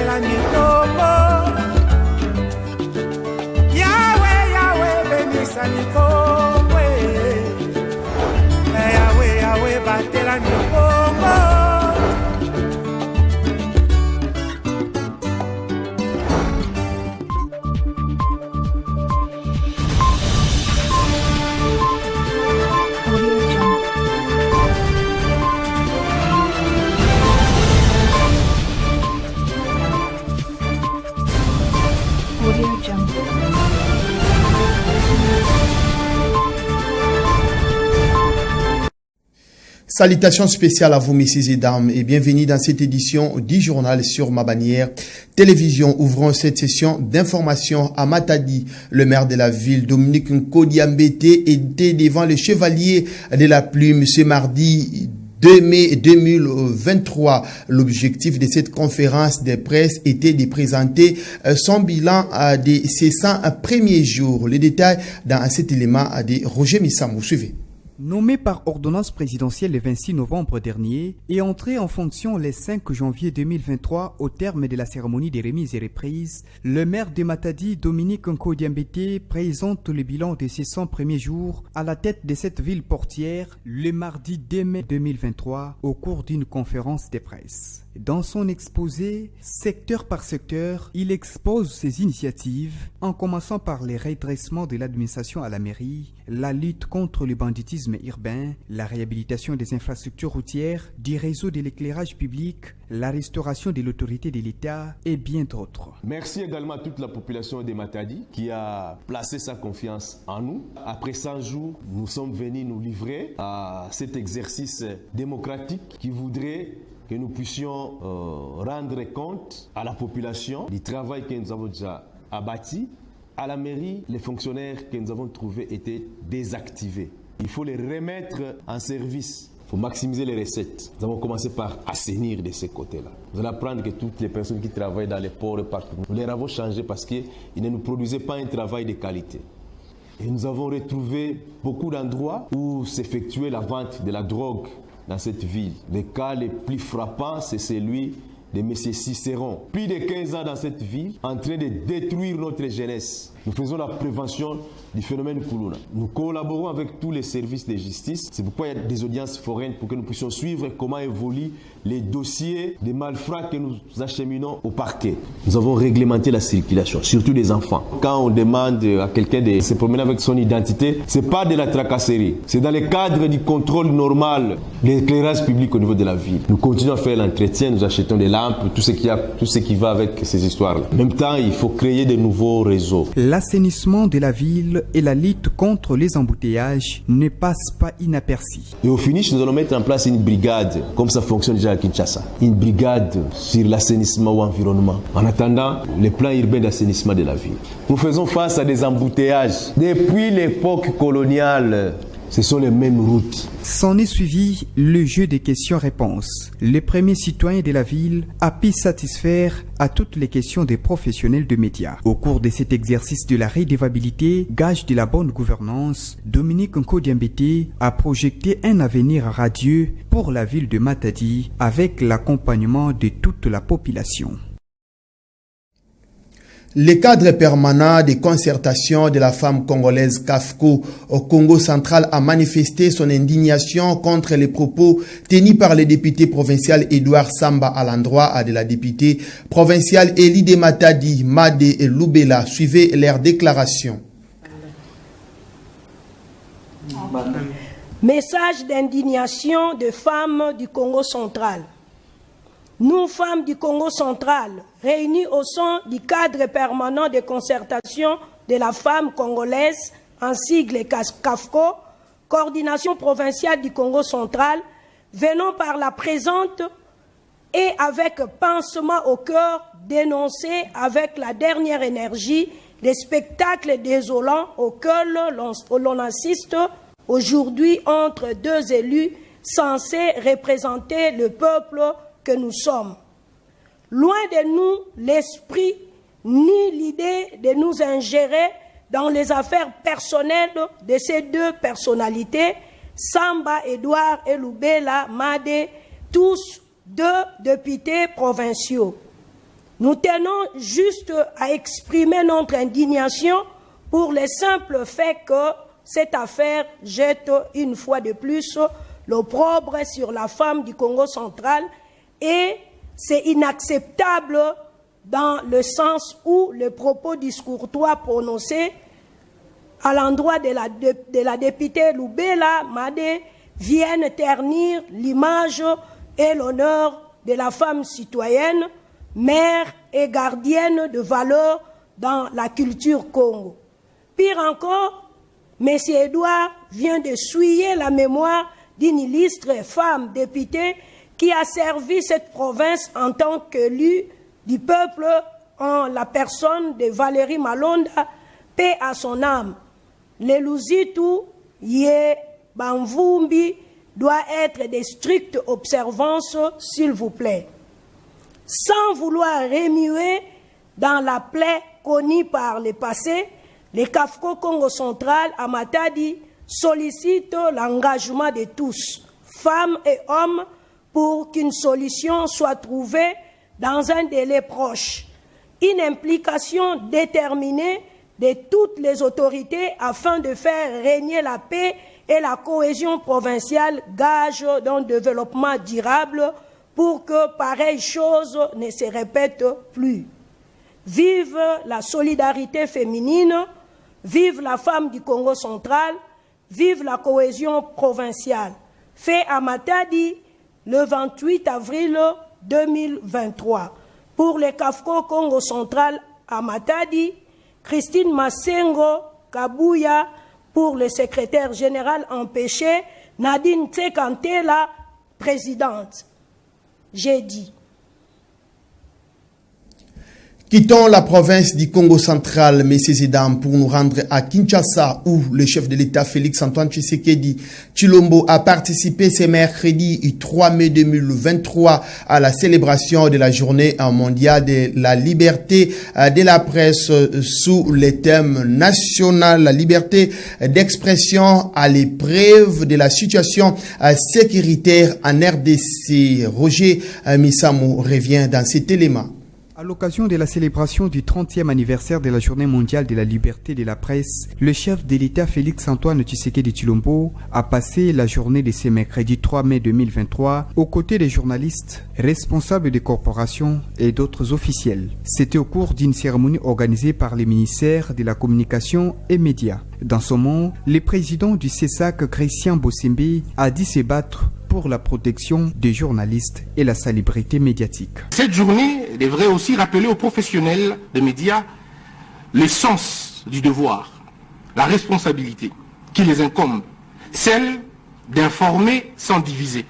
batela mikongo. Yahweh, Yahweh, benisa mikongo. Yahweh, Yahweh, batela mikongo. Salutations spéciales à vous, messieurs et dames, et bienvenue dans cette édition du journal sur ma bannière télévision. Ouvrons cette session d'information à Matadi. Le maire de la ville, Dominique Nkodiambete, était devant le chevalier de la plume ce mardi 2 mai 2023. L'objectif de cette conférence de presse était de présenter son bilan de ces 100 premiers jours. Les détails dans cet élément de Roger Missamou. Suivez. Nommé par ordonnance présidentielle le 26 novembre dernier et entré en fonction le 5 janvier 2023 au terme de la cérémonie des remises et reprises, le maire de Matadi, Dominique Nkodiambete, présente le bilan de ses 100 premiers jours à la tête de cette ville portière le mardi 2 mai 2023 au cours d'une conférence de presse. Dans son exposé, secteur par secteur, il expose ses initiatives, en commençant par les redressements de l'administration à la mairie, la lutte contre le banditisme urbain, la réhabilitation des infrastructures routières, du réseau de l'éclairage public, la restauration de l'autorité de l'État et bien d'autres. Merci également à toute la population de Matadi qui a placé sa confiance en nous. Après 100 jours, nous sommes venus nous livrer à cet exercice démocratique qui voudrait que nous puissions rendre compte à la population du travail que nous avons déjà abattu. À la mairie, les fonctionnaires que nous avons trouvés étaient désactivés. Il faut les remettre en service. Il faut maximiser les recettes. Nous avons commencé par assainir de ces côtés-là. Vous allez apprendre que toutes les personnes qui travaillent dans les ports et partout, nous les avons changés parce qu'ils ne nous produisaient pas un travail de qualité. Et nous avons retrouvé beaucoup d'endroits où s'effectuait la vente de la drogue dans cette ville. Le cas le plus frappant, c'est celui de M. Cicéron. Plus de 15 ans dans cette ville, en train de détruire notre jeunesse. Nous faisons la prévention du phénomène Koulouna. Nous collaborons avec tous les services de justice. C'est pourquoi il y a des audiences foraines pour que nous puissions suivre comment évoluent les dossiers des malfrats que nous acheminons au parquet. Nous avons réglementé la circulation, surtout des enfants. Quand on demande à quelqu'un de se promener avec son identité, ce n'est pas de la tracasserie. C'est dans le cadre du contrôle normal de l'éclairage public au niveau de la ville. Nous continuons à faire l'entretien, nous achetons des lampes, tout ce qui va avec ces histoires-là. En même temps, il faut créer de nouveaux réseaux. L'assainissement de la ville et la lutte contre les embouteillages ne passent pas inaperçus. Et au finish, nous allons mettre en place une brigade, comme ça fonctionne déjà à Kinshasa. Une brigade sur l'assainissement ou l'environnement. En attendant, les plans urbains d'assainissement de la ville. Nous faisons face à des embouteillages. Depuis l'époque coloniale, ce sont les mêmes routes. S'en est suivi le jeu des questions-réponses. Le premier citoyen de la ville a pu satisfaire à toutes les questions des professionnels de médias. Au cours de cet exercice de la redevabilité, gage de la bonne gouvernance, Dominique Nkodiambete a projeté un avenir radieux pour la ville de Matadi avec l'accompagnement de toute la population. Le cadre permanent de concertation de la femme congolaise CAFCO au Congo central a manifesté son indignation contre les propos tenus par le député provincial Edouard Samba à l'endroit de la députée provinciale Elide Matadi, Made et Loubela. Suivez leur déclaration. Message d'indignation de femmes du Congo central. Nous, femmes du Congo central, réunies au sein du cadre permanent de concertation de la femme congolaise, en sigle CAFCO, coordination provinciale du Congo central, venons par la présente et avec pincement au cœur dénoncer avec la dernière énergie les spectacles désolants auxquels l'on assiste aujourd'hui entre deux élus censés représenter le peuple que nous sommes. Loin de nous l'esprit ni l'idée de nous ingérer dans les affaires personnelles de ces deux personnalités, Samba, Edouard et Loubela Made, tous deux députés provinciaux. Nous tenons juste à exprimer notre indignation pour le simple fait que cette affaire jette une fois de plus l'opprobre sur la femme du Congo central et c'est inacceptable dans le sens où les propos discourtois prononcés à l'endroit de la députée Lubela Made viennent ternir l'image et l'honneur de la femme citoyenne, mère et gardienne de valeurs dans la culture Congo. Pire encore, M. Edouard vient de souiller la mémoire d'une illustre femme députée qui a servi cette province en tant qu'élue du peuple en la personne de Valérie Malonda, paix à son âme. Le Luzitu Yé Banvumbi doit être de strictes observances, s'il vous plaît. Sans vouloir remuer dans la plaie connue par le passé, le CAFCO Congo central à Matadi sollicite l'engagement de tous, femmes et hommes, pour qu'une solution soit trouvée dans un délai proche. Une implication déterminée de toutes les autorités afin de faire régner la paix et la cohésion provinciale, gage d'un développement durable pour que pareille chose ne se répète plus. Vive la solidarité féminine, vive la femme du Congo central, vive la cohésion provinciale. Fait à Matadi le 28 avril 2023. Pour le CAFCO Congo central à Matadi, Christine Massengo Kabouya pour le secrétaire général empêché, Nadine Tsekantela, présidente. J'ai dit. Quittons la province du Congo central, messieurs et dames, pour nous rendre à Kinshasa, où le chef de l'État Félix-Antoine Tshisekedi Tshilombo a participé ce mercredi 3 mai 2023 à la célébration de la journée mondiale de la liberté de la presse sous le thème national, la liberté d'expression à l'épreuve de la situation sécuritaire en RDC. Roger Misamou revient dans cet élément. À l'occasion de la célébration du 30e anniversaire de la Journée mondiale de la liberté de la presse, le chef de l'État Félix-Antoine Tshisekedi Tshilombo a passé la journée de ce mercredi 3 mai 2023 aux côtés des journalistes, responsables des corporations et d'autres officiels. C'était au cours d'une cérémonie organisée par les ministères de la Communication et Médias. Dans ce moment, le président du CESAC, Christian Bossimbi, a dit se battre pour la protection des journalistes et la salubrité médiatique. Cette journée devrait aussi rappeler aux professionnels des médias le sens du devoir, la responsabilité qui les incombe, celle d'informer sans diviser,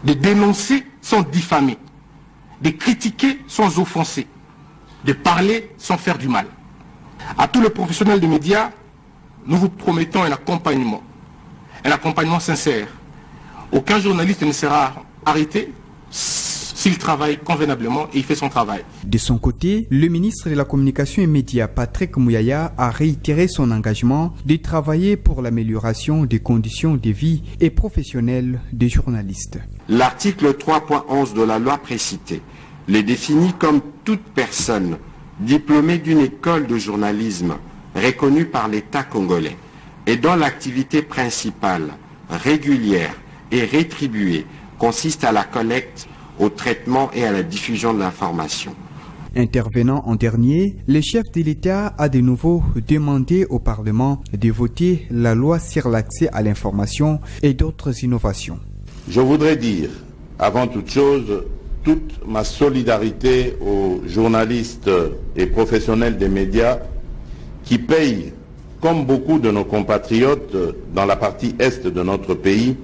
de dénoncer sans diffamer, de critiquer sans offenser, de parler sans faire du mal. À tous les professionnels des médias, nous vous promettons un accompagnement sincère. Aucun journaliste ne sera arrêté s'il travaille convenablement et il fait son travail. De son côté, le ministre de la Communication et Médias, Patrick Mouyaya, a réitéré son engagement de travailler pour l'amélioration des conditions de vie et professionnelles des journalistes. L'article 3.11 de la loi précitée les définit comme toute personne diplômée d'une école de journalisme reconnue par l'État congolais et dont l'activité principale, régulière et rétribuée consiste à la collecte, au traitement et à la diffusion de l'information. Intervenant en dernier, le chef de l'État a de nouveau demandé au Parlement de voter la loi sur l'accès à l'information et d'autres innovations. Je voudrais dire, avant toute chose, toute ma solidarité aux journalistes et professionnels des médias qui payent, comme beaucoup de nos compatriotes dans la partie est de notre pays,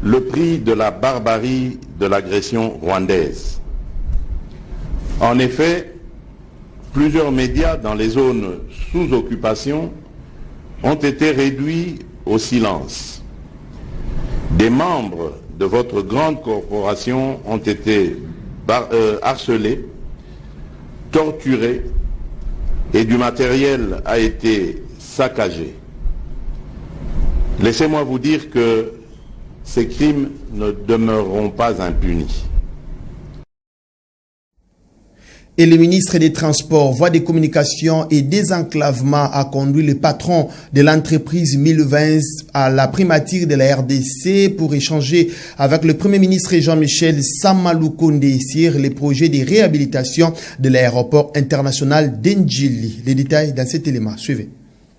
le prix de la barbarie de l'agression rwandaise. En effet, plusieurs médias dans les zones sous occupation ont été réduits au silence. Des membres de votre grande corporation ont été harcelés, torturés et du matériel a été saccagé. Laissez-moi vous dire que ces crimes ne demeureront pas impunis. Et le ministre des Transports, Voies des Communications et Désenclavement a conduit le patron de l'entreprise 1020 à la primature de la RDC pour échanger avec le Premier ministre Jean-Michel Samalukonde sur les projets de réhabilitation de l'aéroport international d'Ndjili. Les détails dans cet élément. Suivez.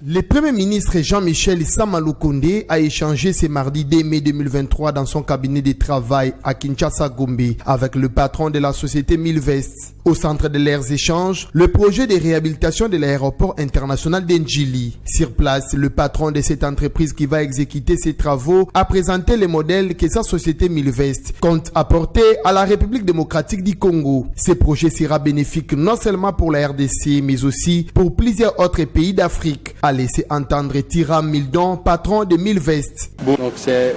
Le Premier ministre Jean-Michel Samalukonde a échangé ce mardi 2 mai 2023 dans son cabinet de travail à Kinshasa-Gombe avec le patron de la société 1020. Au centre de leurs échanges, le projet de réhabilitation de l'aéroport international d'Ndjili. Sur place, le patron de cette entreprise qui va exécuter ces travaux a présenté les modèles que sa société 1020 compte apporter à la République démocratique du Congo. Ce projet sera bénéfique non seulement pour la RDC, mais aussi pour plusieurs autres pays d'Afrique, a laissé entendre Tiram Mildon, patron de 1020. Donc c'est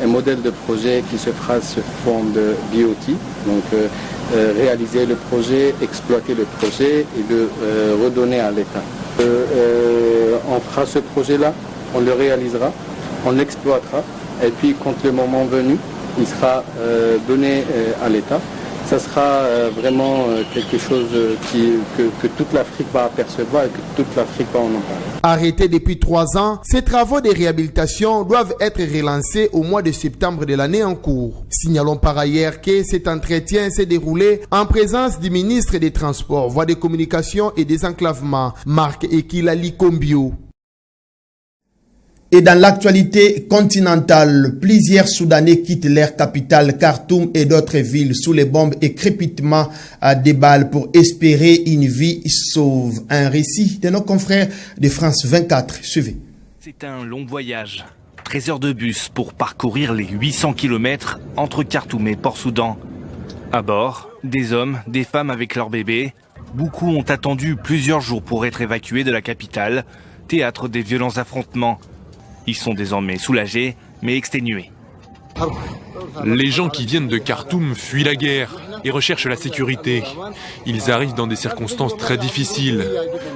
un modèle de projet qui se fera sur fond de BOT, donc réaliser le projet, exploiter le projet et le redonner à l'État. On fera ce projet-là, on le réalisera, on l'exploitera et puis quand le moment venu, il sera donné à l'État. Ça sera vraiment quelque chose que toute l'Afrique va apercevoir et que toute l'Afrique va en parler. Arrêtés depuis 3 ans, ces travaux de réhabilitation doivent être relancés au mois de septembre de l'année en cours. Signalons par ailleurs que cet entretien s'est déroulé en présence du ministre des Transports, Voies des Communications et Désenclavement, Marc Ekilali Kombio. Et dans l'actualité continentale, plusieurs Soudanais quittent leur capitale Khartoum et d'autres villes sous les bombes et crépitements des balles pour espérer une vie sauve. Un récit de nos confrères de France 24. Suivez. C'est un long voyage. 13 heures de bus pour parcourir les 800 km entre Khartoum et Port-Soudan. À bord, des hommes, des femmes avec leurs bébés. Beaucoup ont attendu plusieurs jours pour être évacués de la capitale, théâtre des violents affrontements. Ils sont désormais soulagés, mais exténués. Les gens qui viennent de Khartoum fuient la guerre et recherchent la sécurité. Ils arrivent dans des circonstances très difficiles.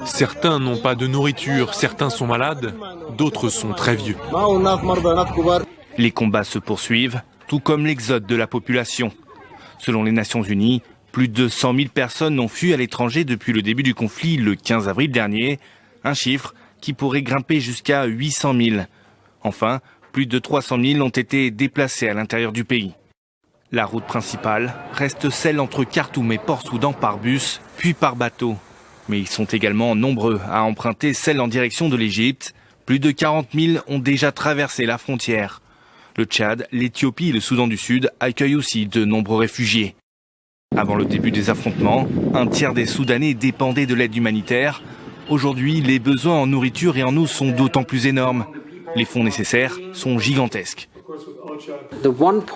Certains n'ont pas de nourriture, certains sont malades, d'autres sont très vieux. Les combats se poursuivent, tout comme l'exode de la population. Selon les Nations Unies, plus de 100 000 personnes ont fui à l'étranger depuis le début du conflit le 15 avril dernier, un chiffre qui pourrait grimper jusqu'à 800 000. Enfin, plus de 300 000 ont été déplacés à l'intérieur du pays. La route principale reste celle entre Khartoum et Port-Soudan par bus, puis par bateau. Mais ils sont également nombreux à emprunter celle en direction de l'Égypte. Plus de 40 000 ont déjà traversé la frontière. Le Tchad, l'Éthiopie et le Soudan du Sud accueillent aussi de nombreux réfugiés. Avant le début des affrontements, un tiers des Soudanais dépendaient de l'aide humanitaire. Aujourd'hui, les besoins en nourriture et en eau sont d'autant plus énormes. Les fonds nécessaires sont gigantesques.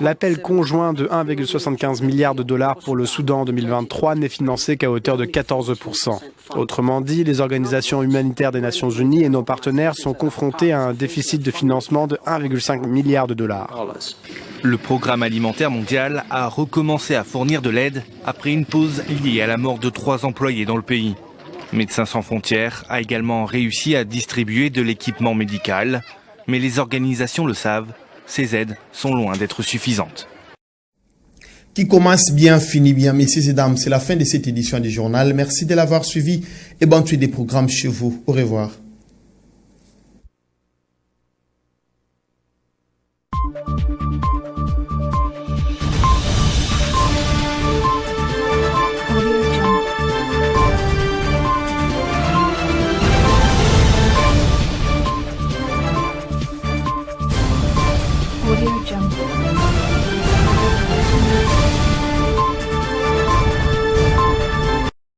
L'appel conjoint de 1,75 milliard de dollars pour le Soudan en 2023 n'est financé qu'à hauteur de 14%. Autrement dit, les organisations humanitaires des Nations Unies et nos partenaires sont confrontés à un déficit de financement de 1,5 milliard de dollars. Le programme alimentaire mondial a recommencé à fournir de l'aide après une pause liée à la mort de 3 employés dans le pays. Médecins sans frontières a également réussi à distribuer de l'équipement médical, mais les organisations le savent, ces aides sont loin d'être suffisantes. Qui commence bien, finit bien. Messieurs et dames, c'est la fin de cette édition du journal. Merci de l'avoir suivi et bonne suite des programmes chez vous. Au revoir.